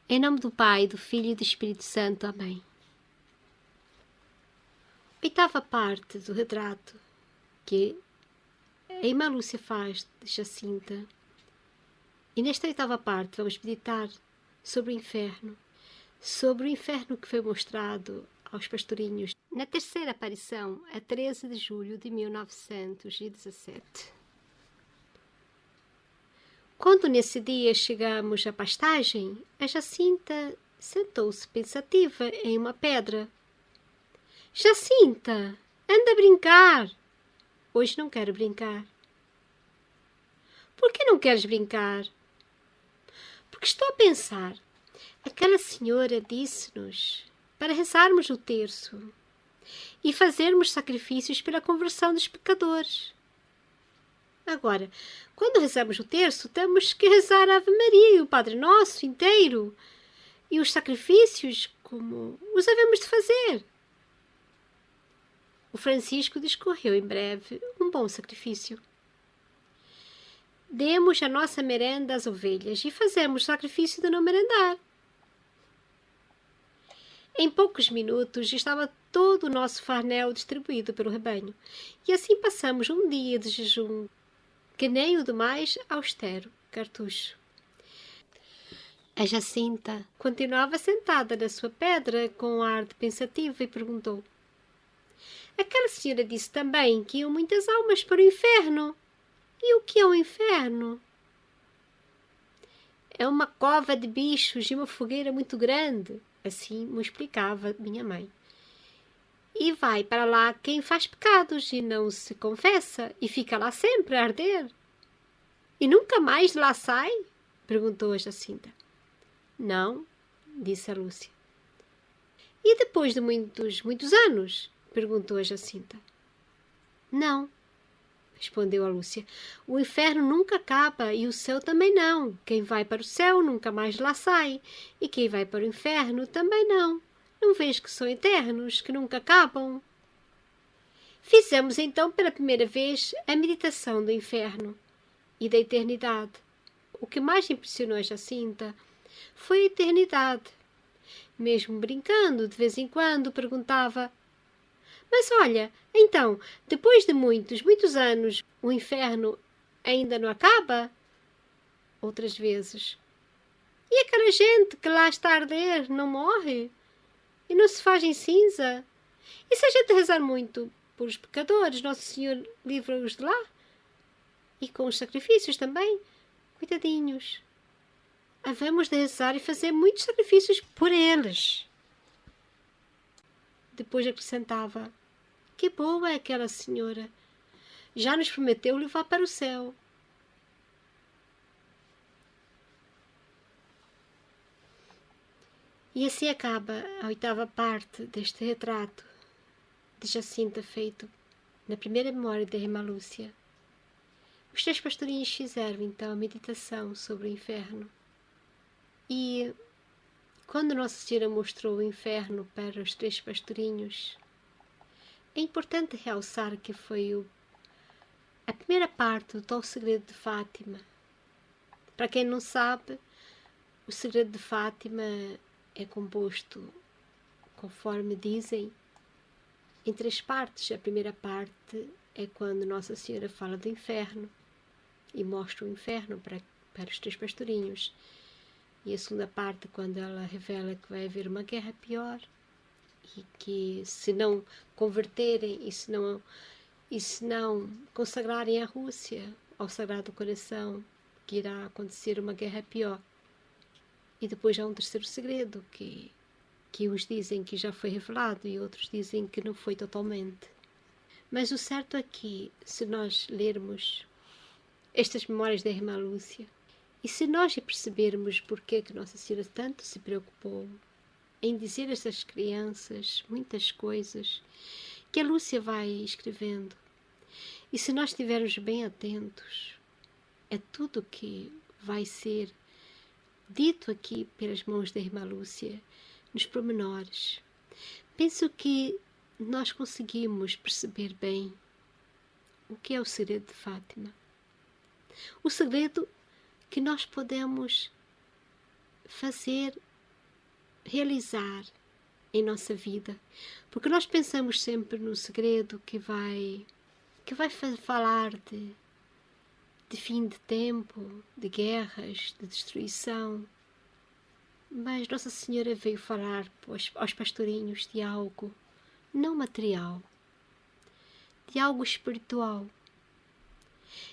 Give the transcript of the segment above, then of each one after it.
Em nome do Pai, do Filho e do Espírito Santo. Amém. Oitava parte do retrato que a irmã Lúcia faz de Jacinta. E nesta oitava parte vamos meditar sobre o inferno que foi mostrado aos pastorinhos na terceira aparição, a 13 de julho de 1917. Quando nesse dia chegamos à pastagem, a Jacinta sentou-se pensativa em uma pedra. Jacinta, anda a brincar. Hoje não quero brincar. Por que não queres brincar? Porque estou a pensar. Aquela senhora disse-nos para rezarmos o terço e fazermos sacrifícios pela conversão dos pecadores. Agora, quando rezamos o terço, temos que rezar a Ave Maria e o Padre Nosso inteiro e os sacrifícios como os havemos de fazer. O Francisco discorreu em breve um bom sacrifício. Demos a nossa merenda às ovelhas e fazemos o sacrifício de não merendar. Em poucos minutos estava todo o nosso farnel distribuído pelo rebanho, e assim passamos um dia de jejum, que nem o do mais austero cartucho. A Jacinta continuava sentada na sua pedra com um ar de pensativa e perguntou: aquela senhora disse também que iam muitas almas para o inferno. E o que é o inferno? É uma cova de bichos e uma fogueira muito grande, assim me explicava minha mãe. E vai para lá quem faz pecados e não se confessa e fica lá sempre a arder. E nunca mais lá sai? Perguntou a Jacinta. Não, disse a Lúcia. E depois de muitos anos? Perguntou a Jacinta. Não, respondeu a Lúcia. O inferno nunca acaba e o céu também não. Quem vai para o céu nunca mais lá sai. E quem vai para o inferno também não. Não vês que são eternos, que nunca acabam? Fizemos então pela primeira vez a meditação do inferno e da eternidade. O que mais impressionou a Jacinta foi a eternidade. Mesmo brincando, de vez em quando, perguntava: mas olha, então, depois de muitos anos, o inferno ainda não acaba? Outras vezes: e aquela gente que lá está a arder não morre? E não se faz em cinza? E se a gente rezar muito por os pecadores, Nosso Senhor livra-os de lá? E com os sacrifícios também? Coitadinhos. Havemos de rezar e fazer muitos sacrifícios por eles. Depois acrescentava: que boa é aquela senhora. Já nos prometeu levar para o céu. E assim acaba a oitava parte deste retrato de Jacinta feito na primeira memória da irmã Lúcia. Os três pastorinhos fizeram então a meditação sobre o inferno. E quando Nossa Senhora mostrou o inferno para os três pastorinhos, é importante realçar que foi a primeira parte do tal segredo de Fátima. Para quem não sabe, o segredo de Fátima é composto, conforme dizem, em três partes. A primeira parte é quando Nossa Senhora fala do inferno e mostra o inferno para os três pastorinhos. E a segunda parte, quando ela revela que vai haver uma guerra pior e que, se não converterem e se não consagrarem a Rússia ao Sagrado Coração, que irá acontecer uma guerra pior. E depois há um terceiro segredo, que uns dizem que já foi revelado e outros dizem que não foi totalmente. Mas o certo é que, se nós lermos estas memórias da irmã Lúcia, e se nós percebermos porque que Nossa Senhora tanto se preocupou em dizer a estas crianças muitas coisas que a Lúcia vai escrevendo, e se nós estivermos bem atentos a tudo que vai ser dito aqui pelas mãos da irmã Lúcia, nos pormenores, penso que nós conseguimos perceber bem o que é o segredo de Fátima. O segredo que nós podemos fazer realizar em nossa vida. Porque nós pensamos sempre no segredo que vai falar de fim de tempo, de guerras, de destruição. Mas Nossa Senhora veio falar aos pastorinhos de algo não material, de algo espiritual.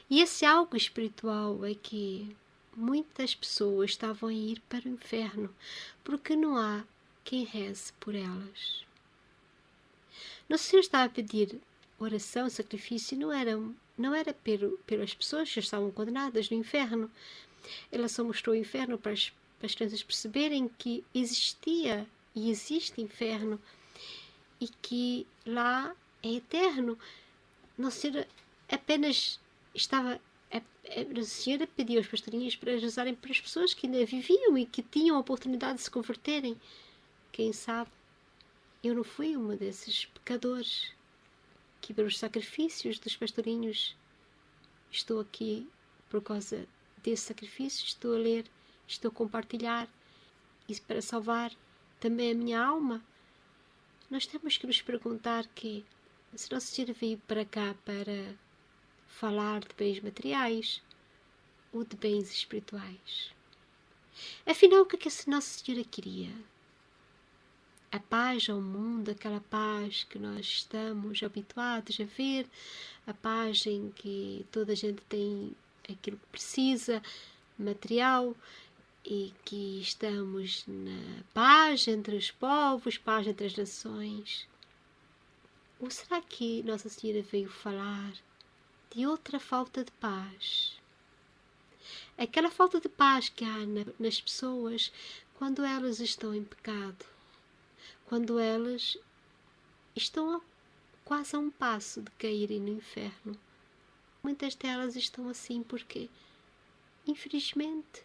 E esse algo espiritual é que muitas pessoas estavam a ir para o inferno porque não há quem reze por elas. Nossa Senhora estava a pedir oração, sacrifício, não era pelas pessoas que já estavam condenadas no inferno. Ela só mostrou o inferno para as crianças perceberem que existia e existe inferno e que lá é eterno. Nossa Senhora apenas estava... Nossa Senhora pediu aos pastorinhos para rezarem para as pessoas que ainda viviam e que tinham a oportunidade de se converterem. Quem sabe, eu não fui uma desses pecadores que pelos sacrifícios dos pastorinhos estou aqui por causa desse sacrifício, estou a ler, estou a compartilhar e para salvar também a minha alma. Nós temos que nos perguntar que se Nossa Senhora veio para cá para falar de bens materiais ou de bens espirituais. Afinal, o que é que a Nossa Senhora queria? A paz ao mundo, aquela paz que nós estamos habituados a ver, a paz em que toda a gente tem aquilo que precisa, material, e que estamos na paz entre os povos, paz entre as nações. Ou será que Nossa Senhora veio falar de outra falta de paz? Aquela falta de paz que há nas pessoas quando elas estão em pecado, quando elas estão quase a um passo de caírem no inferno. Muitas delas estão assim porque, infelizmente,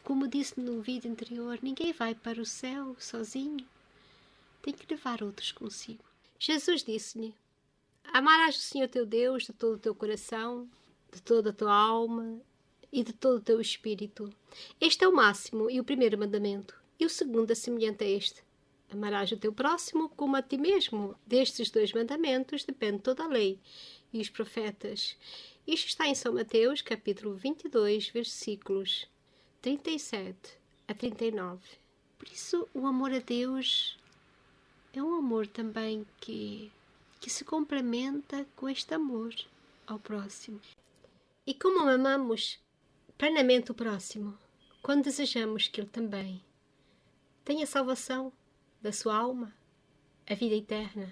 como disse no vídeo anterior, ninguém vai para o céu sozinho. Tem que levar outros consigo. Jesus disse-lhe: amarás o Senhor teu Deus de todo o teu coração, de toda a tua alma e de todo o teu espírito. Este é o máximo e o primeiro mandamento. E o segundo é semelhante a este: amarás o teu próximo como a ti mesmo. Destes dois mandamentos depende toda a lei e os profetas. Isto está em São Mateus, capítulo 22, versículos 37 a 39. Por isso, o amor a Deus é um amor também que se complementa com este amor ao próximo. E como amamos plenamente o próximo, quando desejamos que ele também tenha salvação da sua alma, a vida eterna,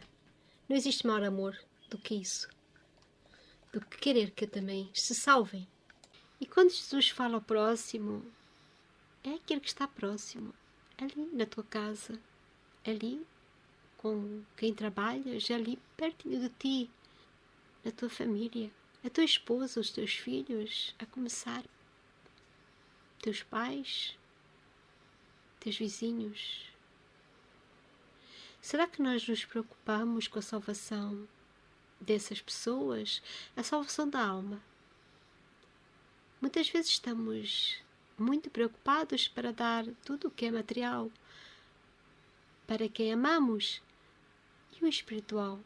não existe maior amor do que isso, do que querer que também se salvem. E quando Jesus fala ao próximo, é aquele que está próximo, ali na tua casa, ali com quem trabalhas, ali pertinho de ti, na tua família, a tua esposa, os teus filhos, a começar, teus pais, teus vizinhos. Será que nós nos preocupamos com a salvação dessas pessoas, a salvação da alma? Muitas vezes estamos muito preocupados para dar tudo o que é material para quem amamos. E o espiritual?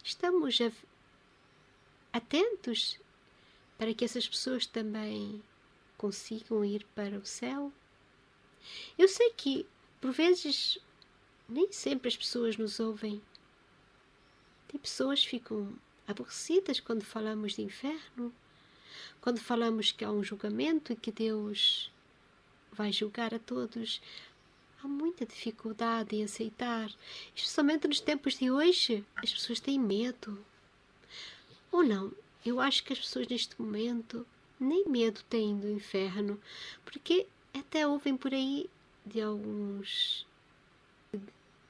Estamos atentos para que essas pessoas também consigam ir para o céu? Eu sei que, por vezes, nem sempre as pessoas nos ouvem. Tem pessoas que ficam aborrecidas quando falamos de inferno, quando falamos que há um julgamento e que Deus vai julgar a todos. Há muita dificuldade em aceitar, especialmente nos tempos de hoje. As pessoas têm medo. Ou não, eu acho que as pessoas neste momento nem medo têm do inferno, porque até ouvem por aí de alguns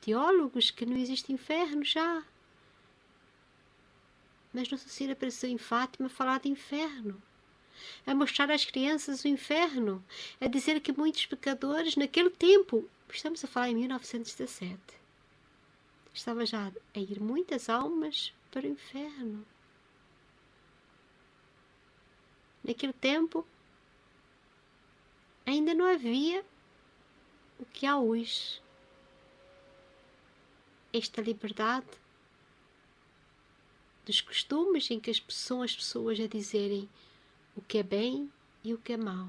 teólogos que não existe inferno já. Mas Nossa Senhora apareceu em Fátima a falar de inferno, a mostrar às crianças o inferno, a dizer que muitos pecadores naquele tempo, estamos a falar em 1917, estava já a ir muitas almas para o inferno. Naquele tempo ainda não havia o que há hoje. Esta liberdade dos costumes em que são as pessoas a dizerem o que é bem e o que é mau.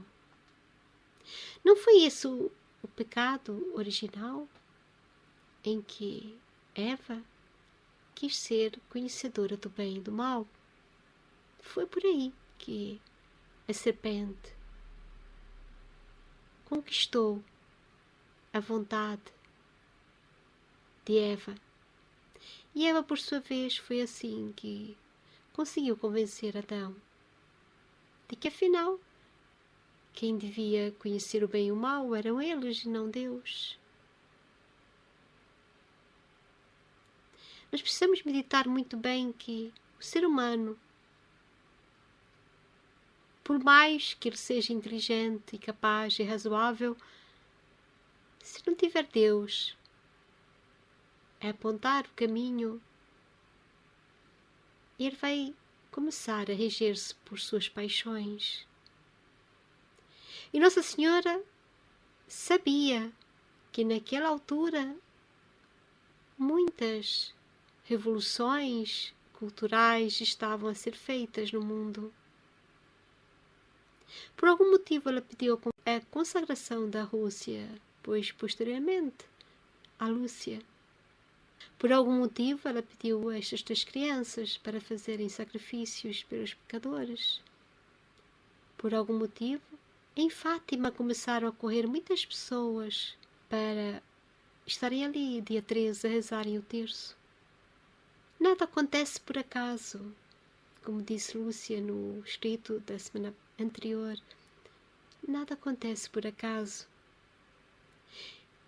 Não foi esse o pecado original em que Eva quis ser conhecedora do bem e do mal? Foi por aí que a serpente conquistou a vontade de Eva. E Eva, por sua vez, foi assim que conseguiu convencer Adão de que, afinal, quem devia conhecer o bem e o mal eram eles e não Deus. Nós precisamos meditar muito bem que o ser humano, por mais que ele seja inteligente e capaz e razoável, se não tiver Deus a apontar o caminho, ele vai começar a reger-se por suas paixões. E Nossa Senhora sabia que naquela altura muitas revoluções culturais estavam a ser feitas no mundo. Por algum motivo ela pediu a consagração da Rússia, pois posteriormente a Lúcia. Por algum motivo ela pediu a estas 3 crianças para fazerem sacrifícios pelos pecadores. Por algum motivo, em Fátima começaram a correr muitas pessoas para estarem ali dia 13 a rezarem o terço. Nada acontece por acaso, como disse Lúcia no escrito da semana anterior. Nada acontece por acaso.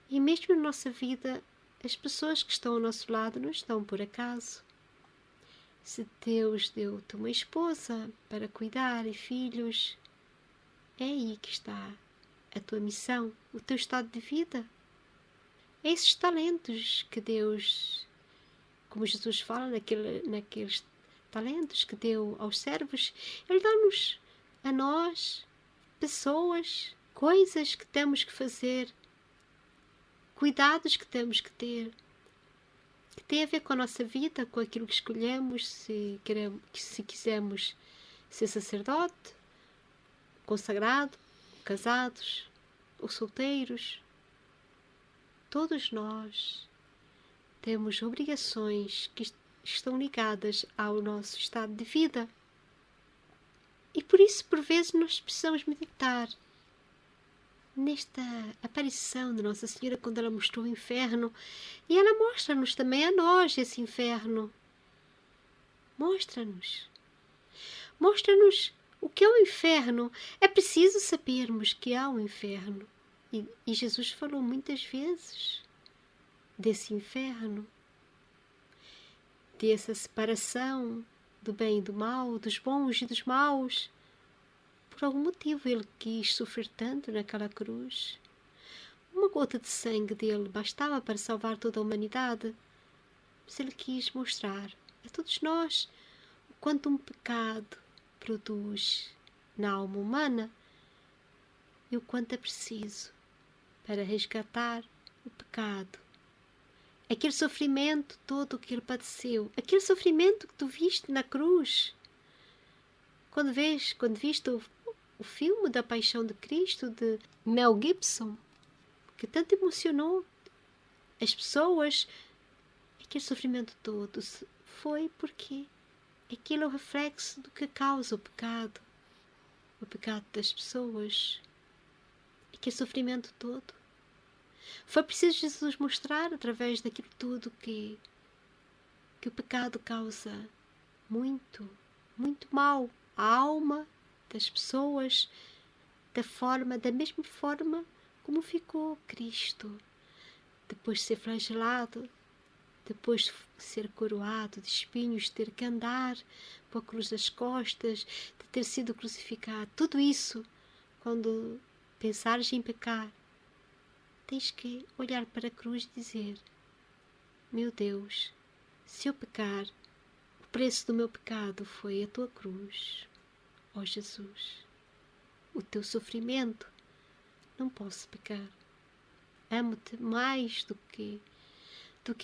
E mesmo na nossa vida, as pessoas que estão ao nosso lado não estão por acaso. Se Deus deu-te uma esposa para cuidar e filhos, é aí que está a tua missão, o teu estado de vida. É esses talentos que Deus, como Jesus fala naqueles talentos que deu aos servos, Ele dá-nos a nós pessoas, coisas que temos que fazer, cuidados que temos que ter, que tem a ver com a nossa vida, com aquilo que escolhemos, se quisermos ser sacerdote, consagrado, casados ou solteiros. Todos nós temos obrigações que estão ligadas ao nosso estado de vida. E por isso, por vezes, nós precisamos meditar nesta aparição de Nossa Senhora quando ela mostrou o inferno. E ela mostra-nos também a nós esse inferno. Mostra-nos. Mostra-nos o que é o inferno. É preciso sabermos que há um inferno. E Jesus falou muitas vezes desse inferno, dessa separação do bem e do mal, dos bons e dos maus. Por algum motivo ele quis sofrer tanto naquela cruz. Uma gota de sangue dele bastava para salvar toda a humanidade, mas ele quis mostrar a todos nós o quanto um pecado produz na alma humana e o quanto é preciso para resgatar o pecado. Aquele sofrimento todo que ele padeceu, aquele sofrimento que tu viste na cruz. Quando viste o filme da Paixão de Cristo, de Mel Gibson, que tanto emocionou as pessoas, aquele sofrimento todo foi porque aquilo é o reflexo do que causa o pecado das pessoas, aquele sofrimento todo. Foi preciso Jesus mostrar através daquilo tudo que o pecado causa muito, muito mal à alma das pessoas, da mesma forma como ficou Cristo, depois de ser flagelado, depois de ser coroado de espinhos, de ter que andar com a cruz nas costas, de ter sido crucificado. Tudo isso, quando pensares em pecar, tens que olhar para a cruz e dizer: meu Deus, se eu pecar, o preço do meu pecado foi a tua cruz. Ó Jesus, o teu sofrimento, não posso pecar. Amo-te mais do que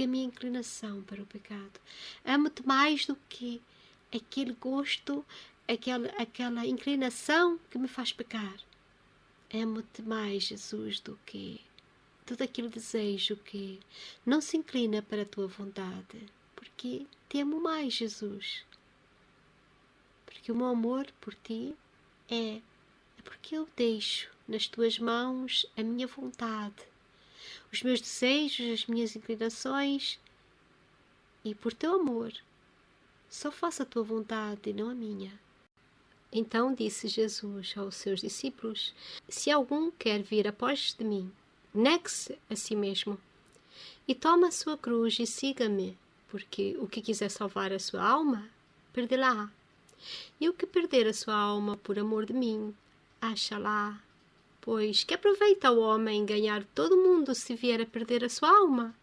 a minha inclinação para o pecado. Amo-te mais do que aquele gosto, aquela inclinação que me faz pecar. Amo-te mais, Jesus, do que todo aquele desejo que não se inclina para a tua vontade. Porque te amo mais, Jesus. Porque o meu amor por ti é porque eu deixo nas tuas mãos a minha vontade, os meus desejos, as minhas inclinações, e por teu amor só faço a tua vontade e não a minha. Então disse Jesus aos seus discípulos: se algum quer vir após de mim, negue-se a si mesmo e tome a sua cruz e siga-me, porque o que quiser salvar a sua alma, perdê-la. E o que perder a sua alma por amor de mim, acha-la. Pois que aproveita o homem ganhar todo o mundo se vier a perder a sua alma?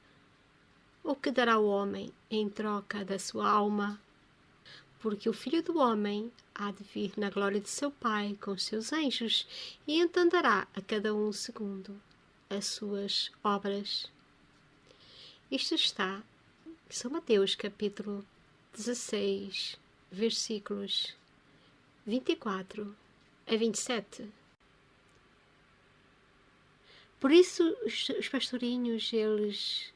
O que dará o homem em troca da sua alma? Porque o Filho do Homem há de vir na glória de seu Pai com os seus anjos e então dará a cada um segundo as suas obras. Isto está em São Mateus, capítulo 16, versículos 24 a 27. Por isso os pastorinhos, eles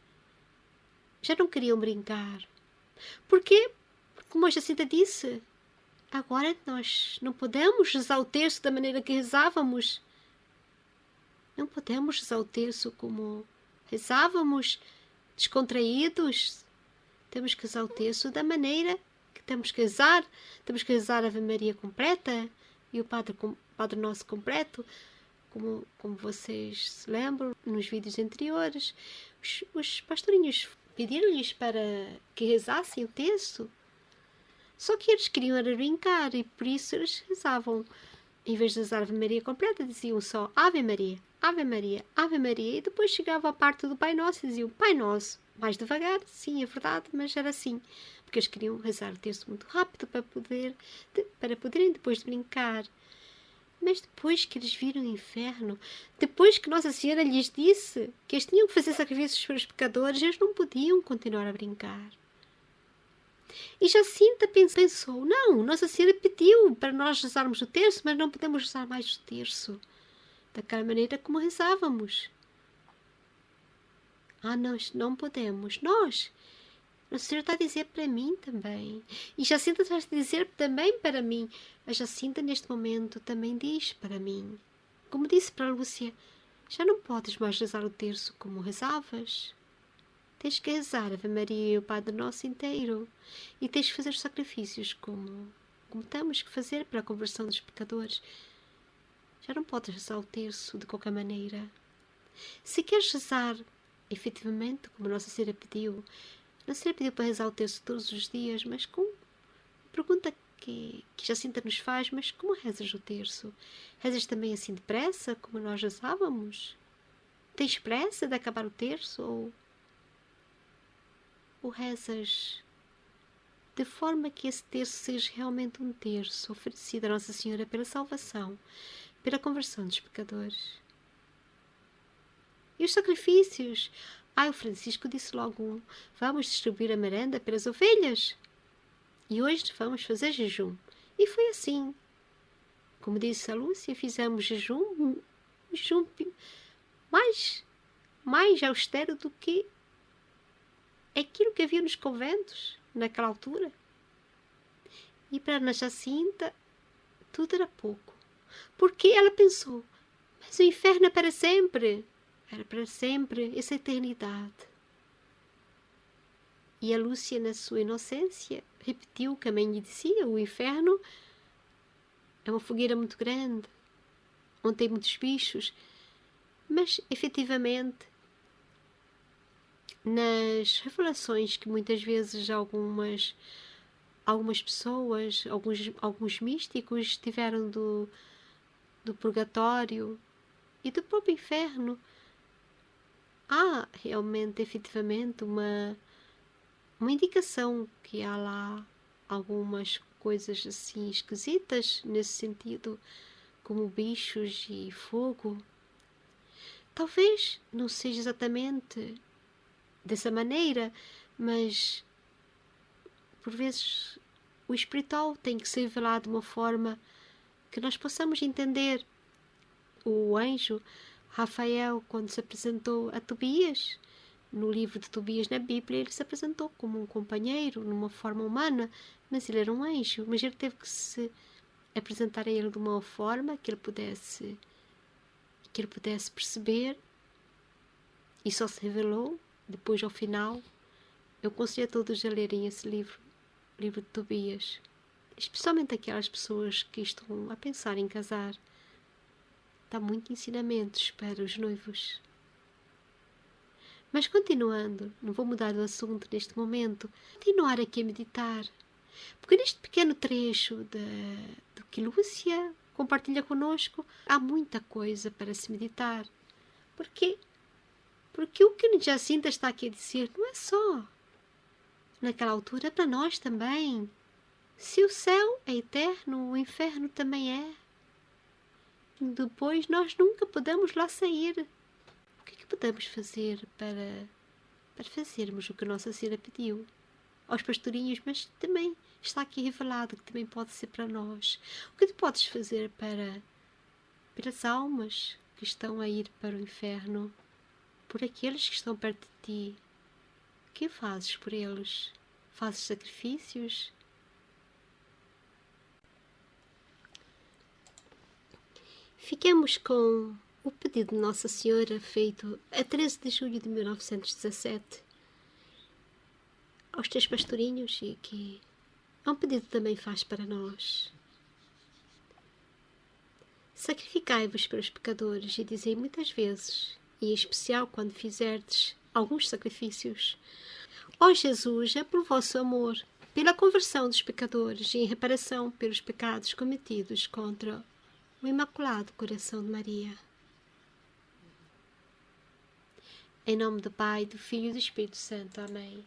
já não queriam brincar. Porquê? Como a Jacinta disse, agora nós não podemos rezar o terço da maneira que rezávamos. Não podemos rezar o terço como rezávamos, descontraídos. Temos que rezar o terço da maneira que temos que rezar. Temos que rezar a Ave Maria completa e o Padre Nosso completo. Como vocês se lembram, nos vídeos anteriores, os pastorinhos pediram-lhes para que rezassem o terço. Só que eles queriam era brincar e por isso eles rezavam. Em vez de rezar a Ave Maria completa, diziam só Ave Maria, Ave Maria, Ave Maria. E depois chegava a parte do Pai Nosso e diziam Pai Nosso. Mais devagar, sim, é verdade, mas era assim. Porque eles queriam rezar o terço muito rápido para poderem depois de brincar. Mas depois que eles viram o inferno, depois que Nossa Senhora lhes disse que eles tinham que fazer sacrifícios para os pecadores, eles não podiam continuar a brincar. E Jacinta pensou, não, Nossa Senhora pediu para nós rezarmos o terço, mas não podemos rezar mais o terço daquela maneira como rezávamos. Nós não podemos. Nossa Senhora está a dizer para mim também. E Jacinta está a dizer também para mim. A Jacinta neste momento também diz para mim. Como disse para a Lúcia, já não podes mais rezar o terço como rezavas. Tens que rezar a Ave Maria e o Padre Nosso inteiro. E tens que fazer os sacrifícios como temos que fazer para a conversão dos pecadores. Já não podes rezar o terço de qualquer maneira. Se queres rezar efetivamente como Nossa Senhora pediu, Nossa Senhora pediu para rezar o terço todos os dias, mas com pergunta que Jacinta nos faz, mas como rezas o terço? Rezas também assim depressa, como nós rezávamos? Tens pressa de acabar o terço? Ou rezas de forma que esse terço seja realmente um terço oferecido a Nossa Senhora pela salvação, pela conversão dos pecadores? E os sacrifícios? O Francisco disse logo, vamos distribuir a merenda pelas ovelhas. E hoje vamos fazer jejum. E foi assim. Como disse a Lúcia, fizemos jejum mais austero do que aquilo que havia nos conventos naquela altura. E para Ana Jacinta, tudo era pouco. Porque ela pensou, mas o inferno é para sempre. Era para sempre, essa eternidade. E a Lúcia, na sua inocência, repetiu o que a mãe lhe dizia, o inferno é uma fogueira muito grande, onde tem muitos bichos. Mas, efetivamente, nas revelações que muitas vezes algumas pessoas, alguns místicos tiveram do purgatório e do próprio inferno, há realmente, efetivamente, uma indicação que há lá algumas coisas assim esquisitas nesse sentido, como bichos e fogo. Talvez não seja exatamente dessa maneira, mas por vezes o espiritual tem que ser revelado de uma forma que nós possamos entender. O anjo Rafael, quando se apresentou a Tobias, no livro de Tobias na Bíblia, ele se apresentou como um companheiro, numa forma humana, mas ele era um anjo. Mas ele teve que se apresentar a ele de uma forma que ele pudesse perceber, e só se revelou depois, ao final. Eu aconselho a todos a lerem esse livro de Tobias, especialmente aquelas pessoas que estão a pensar em casar. Dá muitos ensinamentos para os noivos. Mas continuando, não vou mudar o assunto neste momento, continuar aqui a meditar, porque neste pequeno trecho do que Lúcia compartilha conosco, há muita coisa para se meditar. Porque o que Jacinta está aqui a dizer não é só naquela altura, é para nós também. Se o céu é eterno, o inferno também é. Depois nós nunca podemos lá sair. O que é que podemos fazer para fazermos o que Nossa Senhora pediu aos pastorinhos, mas também está aqui revelado que também pode ser para nós? O que tu podes fazer pelas almas que estão a ir para o inferno, por aqueles que estão perto de ti? O que fazes por eles? Fazes sacrifícios? Fiquemos com o pedido de Nossa Senhora feito a 13 de julho de 1917 aos 3 pastorinhos, e que é um pedido que também faz para nós. Sacrificai-vos pelos pecadores, e dizei muitas vezes, e em especial quando fizerdes alguns sacrifícios: ó Jesus, é por vosso amor, pela conversão dos pecadores e em reparação pelos pecados cometidos contra o Imaculado Coração de Maria. Em nome do Pai, do Filho e do Espírito Santo. Amém.